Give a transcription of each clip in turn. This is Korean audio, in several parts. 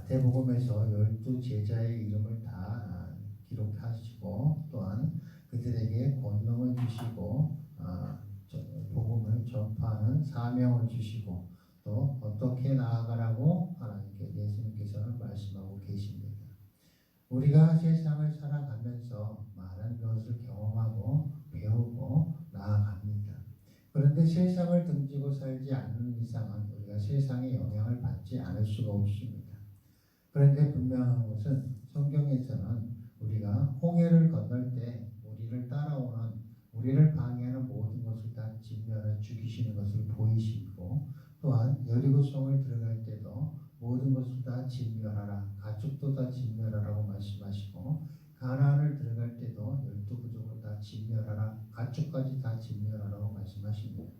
마태복음에서 12제자의 이름을 다 기록하시고 또한 그들에게 권능을 주시고 복음을 전파하는 사명을 주시고 또 어떻게 나아가라고 하나님께 예수님께서는 말씀하고 계십니다. 우리가 세상을 살아가면서 많은 것을 경험하고 배우고 나아갑니다. 그런데 세상을 등지고 살지 않는 이상은 우리가 세상의 영향을 받지 않을 수가 없습니다. 그런데 분명한 것은 성경에서는 우리가 홍해를 건널 때 우리를 따라오는 우리를 방해하는 모든 것을 다 진멸해 죽이시는 것을 보이시고 또한 여리고성을 들어갈 때도 모든 것을 다 진멸하라 가축도 다 진멸하라고 말씀하시고 가나안을 들어갈 때도 12부족으로 다 진멸하라 가축까지 다 진멸하라고 말씀하십니다.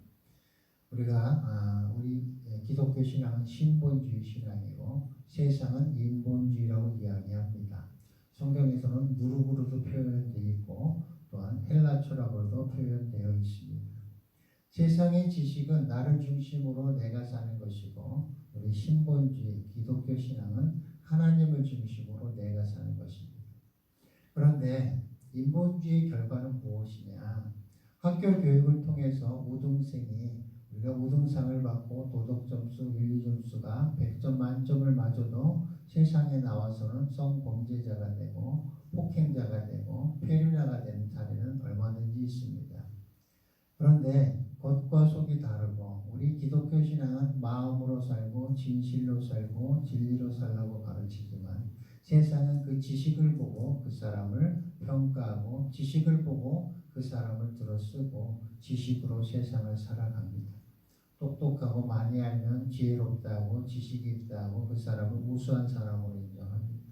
우리 기독교 신앙은 신본주의 신앙이고 세상은 인본주의라고 이야기합니다. 성경에서는 누룩으로도 표현되어 있고 또한 헬라처라고도 표현되어 있습니다. 세상의 지식은 나를 중심으로 내가 사는 것이고 우리 신본주의 기독교 신앙은 하나님을 중심으로 내가 사는 것입니다. 그런데 인본주의 결과는 무엇이냐? 학교 교육을 통해서 우등생이 우리가 우등상을 받고 도덕점수, 윤리점수가 100점 만점을 맞아도 세상에 나와서는 성범죄자가 되고 폭행자가 되고 폐륜자가 되는 사례는 얼마든지 있습니다. 그런데 겉과 속이 다르고 우리 기독교 신앙은 마음으로 살고 진실로 살고 진리로 살라고 가르치지만 세상은 그 지식을 보고 그 사람을 평가하고 지식을 보고 그 사람을 들어쓰고 지식으로 세상을 살아갑니다. 똑똑하고 많이 알면 지혜롭다고 지식이 있다고 그 사람을 우수한 사람으로 인정합니다.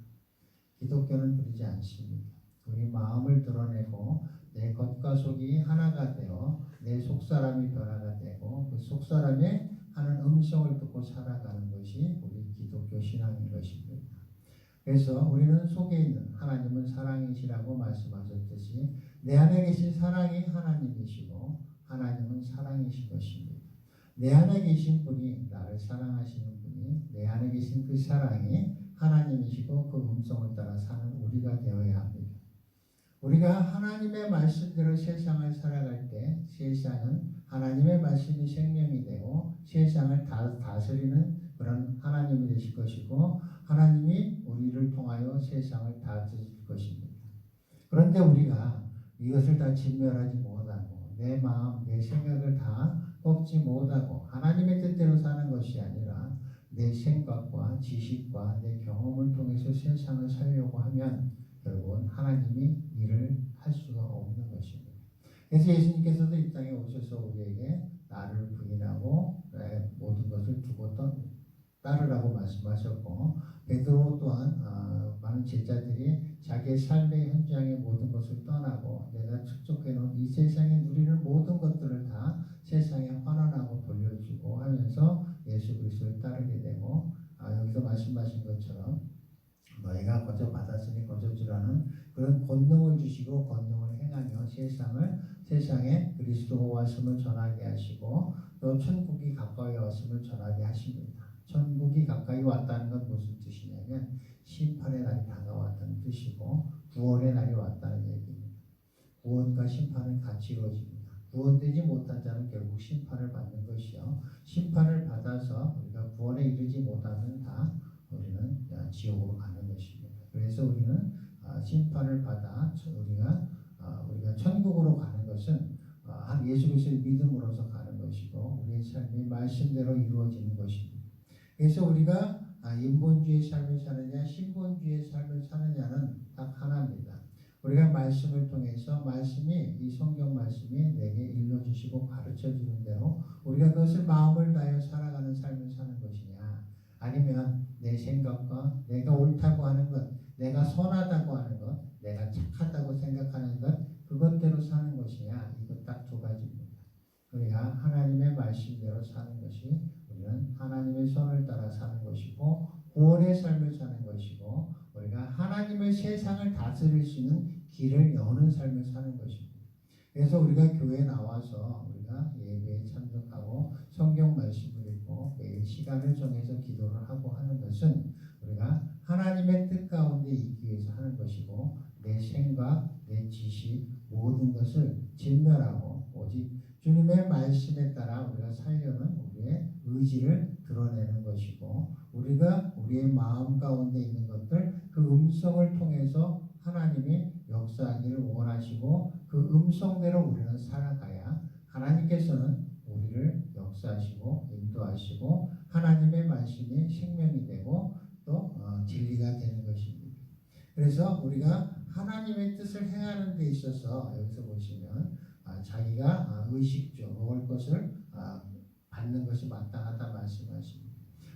기독교는 그러지 않습니다. 우리 마음을 드러내고 내 겉과 속이 하나가 되어 내 속사람이 변화가 되고 그 속사람의 하는 음성을 듣고 살아가는 것이 우리 기독교 신앙인 것입니다. 그래서 우리는 속에 있는 하나님은 사랑이시라고 말씀하셨듯이 내 안에 계신 사랑이 하나님이시고 하나님은 사랑이신 것입니다. 내 안에 계신 분이 나를 사랑하시는 분이 내 안에 계신 그 사랑이 하나님이시고 그 음성을 따라 사는 우리가 되어야 합니다. 우리가 하나님의 말씀대로 세상을 살아갈 때 세상은 하나님의 말씀이 생명이 되고 세상을 다스리는 그런 하나님이 되실 것이고 하나님이 우리를 통하여 세상을 다스릴 것입니다. 그런데 우리가 이것을 다 진멸하지 못하고 내 마음, 내 생각을 다 꺾지 못하고 하나님의 뜻대로 사는 것이 아니라 내 생각과 지식과 내 경험을 통해서 세상을 살려고 하면 결국은 하나님이 일을 할 수가 없는 것입니다. 그래서 예수님께서도 이 땅에 오셔서 우리에게 나를 부인하고 모든 것을 두고 따르라고 말씀하셨고 베드로 또한 많은 제자들이 자기의 삶의 현장의 모든 것을 떠나고 내가 축적해놓은 이 세상에 누리는 모든 것들을 다 세상에 환원하고 돌려주고 하면서 예수 그리스도를 따르게 되고 여기서 말씀하신 것처럼 너희가 거저 받았으니 거저 주라는 그런 권능을 주시고 권능을 행하며 세상에 그리스도가 왔음을 전하게 하시고 또 천국이 가까이 왔음을 전하게 하십니다. 천국이 가까이 왔다는 건 무슨 뜻이냐면 심판의 날이 다가왔다는 뜻이고 구원의 날이 왔다는 얘기입니다. 구원과 심판은 같이 이루어집니다. 구원되지 못한 자는 결국 심판을 받는 것이요. 심판을 받아서 우리가 구원에 이르지 못하면 다 우리는 지옥으로 가는 것입니다. 그래서 우리는 심판을 받아 우리가 천국으로 가는 것은 예수 그리스도를 믿음으로써 가는 것이고 우리의 삶이 말씀대로 이루어지는 것입니다. 그래서 우리가 인본주의 삶을 사느냐 신본주의 삶을 사느냐는 딱 하나입니다. 우리가 말씀을 통해서 이 성경 말씀이 내게 일러주시고 가르쳐주는 대로 우리가 그것을 마음을 다하여 살아가는 삶을 사는 것이냐 아니면 내 생각과 내가 옳다고 하는 것 내가 선하다고 하는 것 내가 착하다고 생각하는 것 그것대로 사는 것이냐 이것 딱 두 가지입니다. 우리가 하나님의 말씀대로 사는 것이 우리는 하나님의 선을 따라 사는 것이고 구원의 삶을 사는 것이고 우리가 하나님의 세상을 다스릴 수 있는 길을 여는 삶을 사는 것입니다. 그래서 우리가 교회에 나와서 우리가 예배에 참석하고 성경 말씀을 읽고 매일 시간을 정해서 기도를 하고 하는 것은 우리가 하나님의 뜻 가운데 있기 위해서 하는 것이고 내 생각, 내 지식 모든 것을 진멸하고 오직 주님의 말씀에 따라 우리가 살려는 우리의 의지를 드러내는 것이고 우리가 우리의 마음 가운데 있는 것들 그 음성을 통해서 하나님이 역사하기를 원하시고 그 음성대로 우리는 살아가야 하나님께서는 우리를 역사하시고 인도하시고 하나님의 말씀이 생명이 되고 또 진리가 되는 것입니다. 그래서 우리가 하나님의 뜻을 행하는 데 있어서 여기서 보시면 자기가 의식주 먹을 것을 받는 것이 마땅하다 말씀하십니다.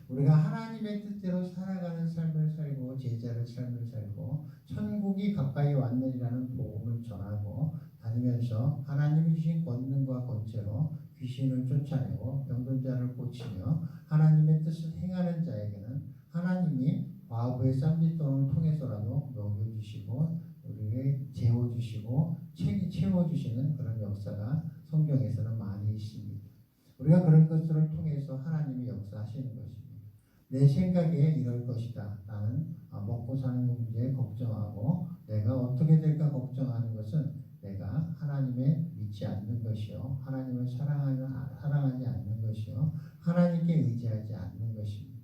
우리가 하나님의 뜻대로 살아가는 삶을 살고 제자의 삶을 살고 천국이 가까이 왔느니라는 복음을 전하고 다니면서 하나님이 주신 권능과 권세로 귀신을 쫓아내고 병든 자를 고치며 하나님의 뜻을 행하는 자에게는 하나님이 과부의 쌈짓돈을 통해서라도 먹여주시고 우리를 재워주시고 채워주시는 그런 역사가 성경에서는 많이 있습니다. 우리가 그런 것들을 통해서 하나님이 역사하시는 것입니다. 내 생각에 이럴 것이다. 나는 먹고 사는 문제에 걱정하고 내가 어떻게 될까 걱정하는 것은 내가 하나님에 믿지 않는 것이요. 하나님을 사랑하지 않는 것이요. 하나님께 의지하지 않는 것입니다.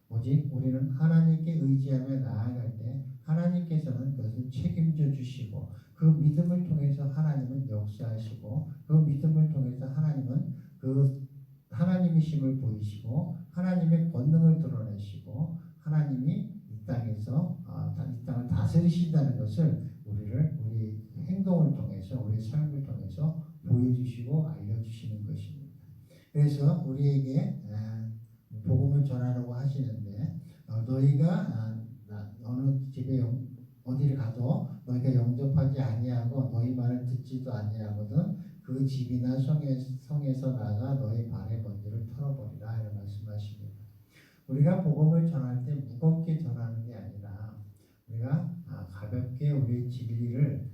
오직 우리는 하나님께 의지하며 나아갈 때 하나님께서는 그것을 책임져 주시고 그 믿음을 통해서 하나님은 역사하시고 그 믿음을 통해서 하나님은 그 하나님이심을 보이시고 하나님의 권능을 드러내시고 하나님이 이 땅에서 이 땅을 다스리신다는 것을 우리 행동을 통해서 우리 삶을 통해서 보여주시고 알려주시는 것입니다. 그래서 우리에게 복음을 전하라고 하시는데 너희가 어느 집에 어디를 가도 너희가 영접하지 아니하고 너희 말을 듣지도 아니하거든 그 집이나 성에서 나가 너희 발의 먼지를 털어버리라 이런 말씀하십니다. 우리가 복음을 전할 때 무겁게 전하는 게 아니라 우리가 가볍게 우리의 진리를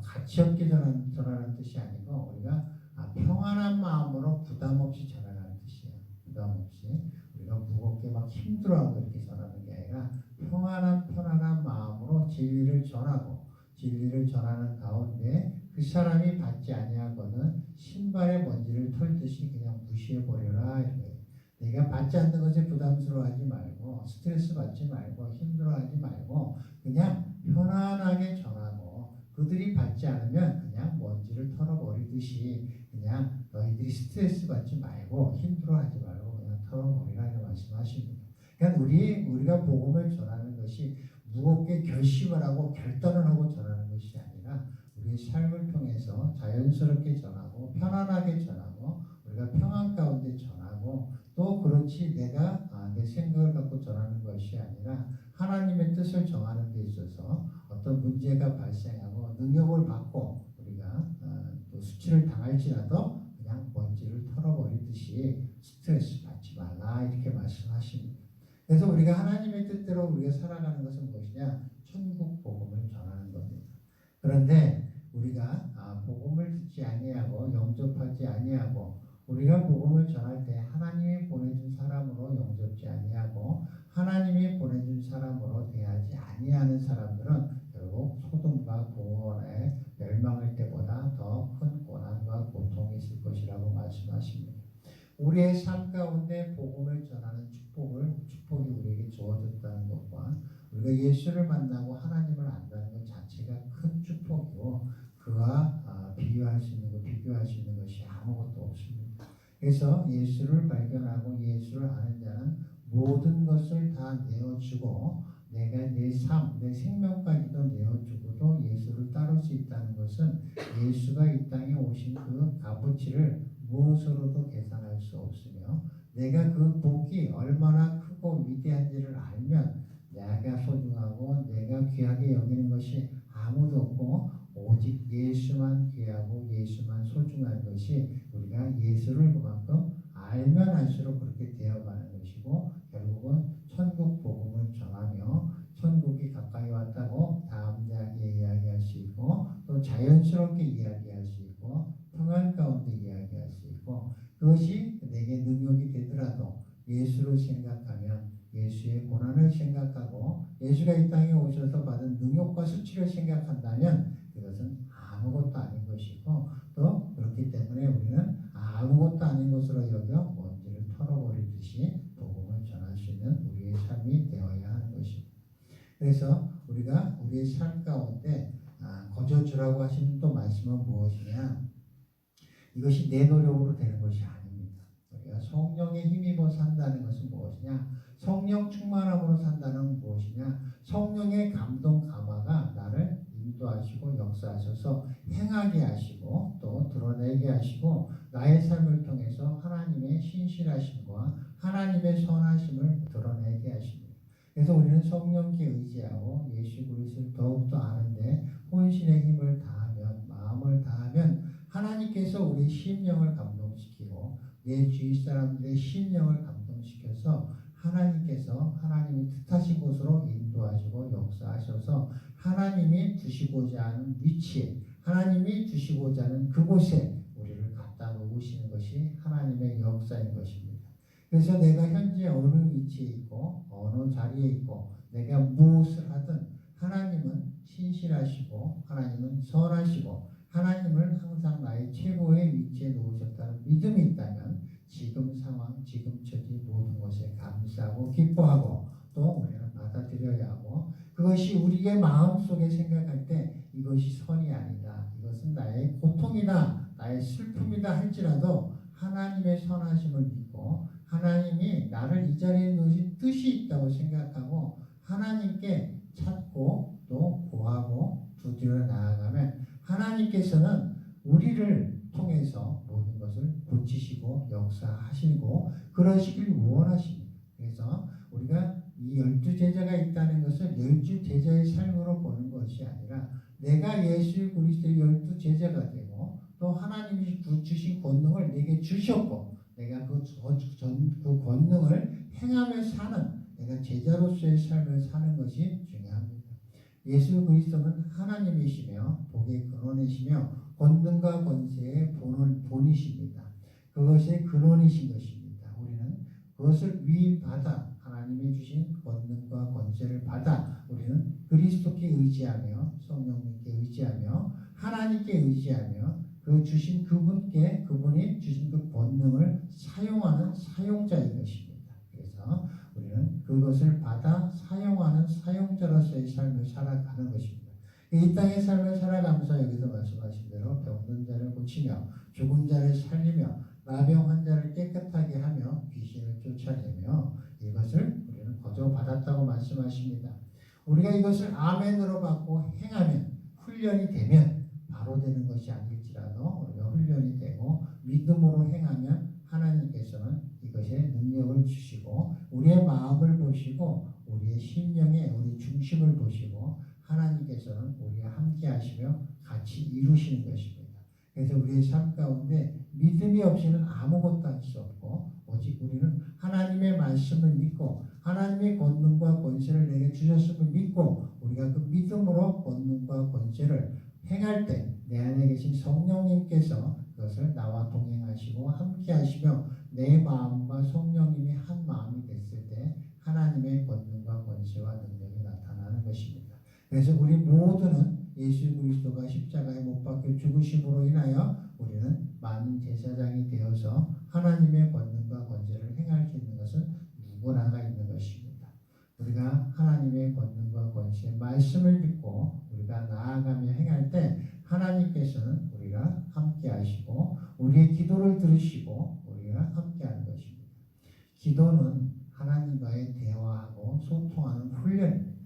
가치 없게 전하는 뜻이 아니고 우리가 평안한 마음으로 부담 없이 전하는 뜻이에요. 부담 없이 우리가 무겁게 막 힘들어하고 이렇게 전하는 게 아니라 편안한 마음으로 진리를 전하고 진리를 전하는 가운데 그 사람이 받지 아니하거든 신발의 먼지를 털듯이 그냥 무시해버려라 이거예요. 내가 받지 않는 것에 부담스러워하지 말고 스트레스 받지 말고 힘들어하지 말고 그냥 편안하게 전하고 그들이 받지 않으면 그냥 먼지를 털어버리듯이 그냥 너희들이 스트레스 받지 말고 힘들어하지 말고 그냥 털어버리라 이렇게 말씀하십니다. 그러니까 우리가 복음을 전하는 것이 무겁게 결심을 하고 결단을 하고 전하는 것이 아니라 우리의 삶을 통해서 자연스럽게 전하고 편안하게 전하고 우리가 평안 가운데 전하고 또 그렇지 내가 내 생각을 갖고 전하는 것이 아니라 하나님의 뜻을 정하는 데 있어서 어떤 문제가 발생하고 능력을 받고 우리가 또 수치를 당할지라도 그냥 먼지를 털어버리듯이 스트레스 받지 말라 이렇게 말씀하십니다. 그래서 우리가 하나님의 뜻대로 우리가 살아가는 것은 무엇이냐? 천국 복음을 전하는 겁니다. 그런데 우리가 복음을 듣지 아니하고 영접하지 아니하고 우리가 복음을 전할 때 하나님이 보내준 사람으로 영접지 아니하고 하나님이 보내준 사람으로 대하지 아니하는 사람들은 결국 소돔과 고모라의 멸망할 때보다 더 큰 고난과 고통이 있을 것이라고 말씀하십니다. 우리의 삶 가운데 복음을 전하는 축복이 우리에게 주어졌다는 것과 우리가 예수를 만나고 하나님을 안다는 것 자체가 큰 축복이고 그와 비교할 수 있는 것이 아무것도 없습니다. 그래서 예수를 발견하고 예수를 아는 자는 모든 것을 다 내어주고 내가 내 생명까지도 내어주고도 예수를 따를 수 있다는 것은 예수가 이 땅에 오신 그 값어치를 무엇으로도 계산할 수 없으며 내가 그 복이 얼마나 크고 위대한지를 알면 내가 소중하고 내가 귀하게 여기는 것이 아무도 없고 오직 예수만 귀하고 예수만 소중한 것이 우리가 예수를 그만큼 알면 알수록 그렇게 되어가는 것이고 결국은 천국 복음을 전하며 천국이 가까이 왔다고 담대하게 이야기할 수 있고 또 자연스럽게 이야기할 수 있고 평안 가운데 이야기할 수 있고 그것이 내게 능력이 되더라도 예수를 생각하면 예수의 고난을 생각하고 예수가 이 땅에 오셔서 받은 능욕과 수치를 생각한다면 그것은 아무것도 아닌 것이고 또 그렇기 때문에 우리는 아무것도 아닌 것으로 여겨 먼지를 털어버리듯이 복음을 전할 수 있는 우리의 삶이 되어야 하는 것입니다. 그래서 우리가 우리의 삶 가운데 거저주라고 하시는 또 말씀은 무엇이냐? 이것이 내 노력으로 되는 것이 아닙니다. 우리가 성령에 힘입어 산다는 것은 무엇이냐? 성령 충만함으로 산다는 무엇이냐? 성령의 감동 감화가 나를 인도하시고 역사하셔서 행하게 하시고 또 드러내게 하시고 나의 삶을 통해서 하나님의 신실하심과 하나님의 선하심을 드러내게 하십니다. 그래서 우리는 성령께 의지하고 예수 그리스도를 더욱더 아는데 혼신의 힘을 다하면 마음을 다하면 하나님께서 우리 심령을 감동시키고 내 주위 사람들의 심령을 감동시켜서 하나님께서 하나님이 뜻하신 곳으로 인도하시고 역사하셔서 하나님이 두시고자 하는 위치에 하나님이 주시고자 하는 그곳에 우리를 갖다 놓으시는 것이 하나님의 역사인 것입니다. 그래서 내가 현재 어느 위치에 있고 어느 자리에 있고 내가 무엇을 하든 하나님은 신실하시고 하나님은 선하시고 하나님을 항상 나의 최고의 위치에 놓으셨다는 믿음이 있다면 지금 상황, 지금 처지 모든 것에 감사하고 기뻐하고 또 우리는 받아들여야 하고 그것이 우리의 마음속에 생각할 때 이것이 선이 아니다. 이것은 나의 고통이다. 나의 슬픔이다 할지라도 하나님의 선하심을 믿고 하나님이 나를 이 자리에 놓으신 뜻이 있다고 생각하고 하나님께 찾고 또 구하고 두드려 나아가면 하나님께서는 우리를 통해서 모든 것을 고치시고 역사하시고 그러시길 원하십니다. 그래서 우리가 이 12제자가 있다는 것을 12제자의 삶으로 보는 것이 아니라 내가 예수 그리스도의 12제자가 되고 또 하나님이 주신 권능을 내게 주셨고 내가 그 권능을 행하며 사는 내가 제자로서의 삶을 사는 것이 중요합니다. 예수 그리스도는 하나님이시며 복의 근원이시며 권능과 권세의 본이십니다. 그것의 근원이신 것입니다. 우리는 그것을 위임받아 하나님이 주신 권능과 권세를 받아 우리는 그리스도께 의지하며 성령님께 의지하며 하나님께 의지하며 그 주신 그분이 주신 그 권능을 사용하는 사용자인 것입니다. 그래서 우리는 그것을 받아 사용하는 사용자로서의 삶을 살아가는 것입니다. 이 땅의 삶을 살아가면서 여기서 말씀하신 대로 병든 자를 고치며 죽은 자를 살리며 나병 환자를 깨끗하게 하며 귀신을 쫓아내며 이것을 우리는 거저 받았다고 말씀하십니다. 우리가 이것을 아멘으로 받고 행하면 훈련이 되면 바로 되는 것이 아닐지라도 우리가 훈련이 되고 믿음으로 행하면 하나님께서는 이것에 능력을 주시고 우리의 마음을 보시고 우리의 심령에 우리 중심을 보시고 하나님께서는 우리와 함께 하시며 같이 이루시는 것입니다. 그래서 우리의 삶 가운데 믿음이 없이는 아무것도 할 수 없고 오직 우리는 하나님의 말씀을 믿고 하나님의 권능과 권세를 내게 주셨음을 믿고 우리가 그 믿음으로 권능과 권세를 행할 때 내 안에 계신 성령님께서 그것을 나와 동행하시고 함께 하시며 내 마음과 성령님이 한 마음이 됐을 때 하나님의 권능과 권세와 능력이 나타나는 것입니다. 그래서 우리 모두는 예수 그리스도가 십자가에 못 박혀 죽으심으로 인하여 우리는 많은 제사장이 되어서 하나님의 권능과 권세를 행할 수 있는 것은 누구나가 있는 것입니다. 우리가 하나님의 권능과 권세의 말씀을 듣고 우리가 나아가며 행할 때 하나님께서는 우리가 함께 하시고 우리의 기도를 들으시고 우리가 함께 하는 것입니다. 기도는 하나님과의 대화하고 소통하는 훈련입니다.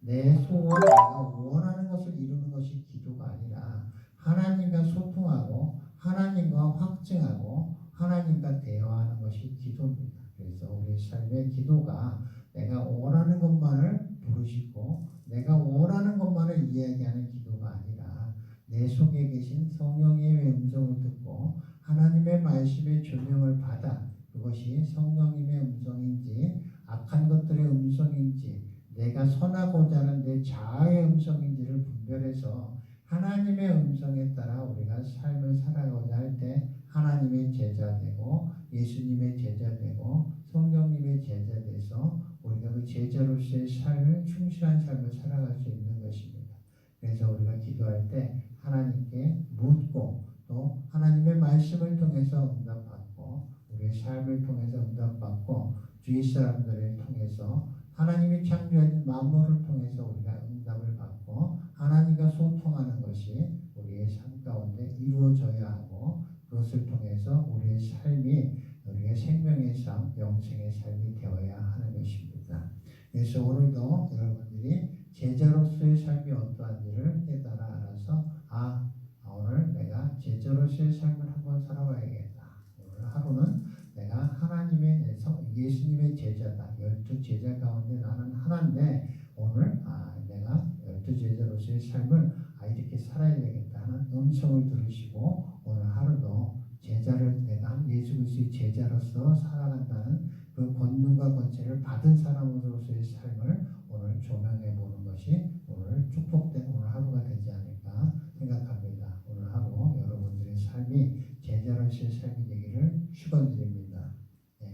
내 소원, 내가 원하는 것을 이루는 것이 기도가 아니라 하나님과 소통하고 하나님과 확증하고 하나님과 대화하는 것이 기도입니다. 그래서 우리 삶의 기도가 내가 원하는 것만을 부르시고 내가 원하는 것만을 이야기하는 기도가 아니라 내 속에 계신 성령님의 음성을 듣고 하나님의 말씀의 조명을 받아 그것이 성령님의 음성인지 악한 것들의 음성인지 내가 선하고자 하는 내 자아의 음성인지를 분별해서 하나님의 음성에 따라 우리가 삶을 살아가고자 할 때 하나님의 제자 되고 예수님의 제자 되고 성령님의 제자 돼서 우리가 그 제자로서의 삶을 충실한 삶을 살아갈 수 있는 것입니다. 그래서 우리가 기도할 때 하나님께 묻고 또 하나님의 말씀을 통해서 응답받고 우리의 삶을 통해서 응답받고 주위 사람들을 통해서 하나님이 창조하신 만물을 통해서 우리가 응답을 받고 하나님과 소통하는 것이 우리의 삶 가운데 이루어져야 하고 그것을 통해서 우리의 삶이 우리의 생명의 삶, 영생의 삶이 되어야 하는 것입니다. 그래서 오늘도 여러분들이 제자로서의 삶이 어떠한지를 깨달아 알아서 오늘 내가 제자로서의 삶을 한번 살아봐야겠다. 오늘 하루는 내가 하나님의 예수님의 제자다. 12제자 가운데 나는 하나인데 오늘 내가 12제자로서의 삶을 이렇게 살아야 되겠다 하는 음성을 들으시고 오늘 하루도 제자를 내가 예수 그리스도의 제자로서 살아간다는 그 권능과 권세를 받은 사람으로서의 삶을 오늘 조명해 보는 것이 오늘 축복된 오늘 하루가 되지 않을까 생각합니다. 오늘 하루 여러분들의 삶이 제자로서의 삶이 되기를 축원드립니다.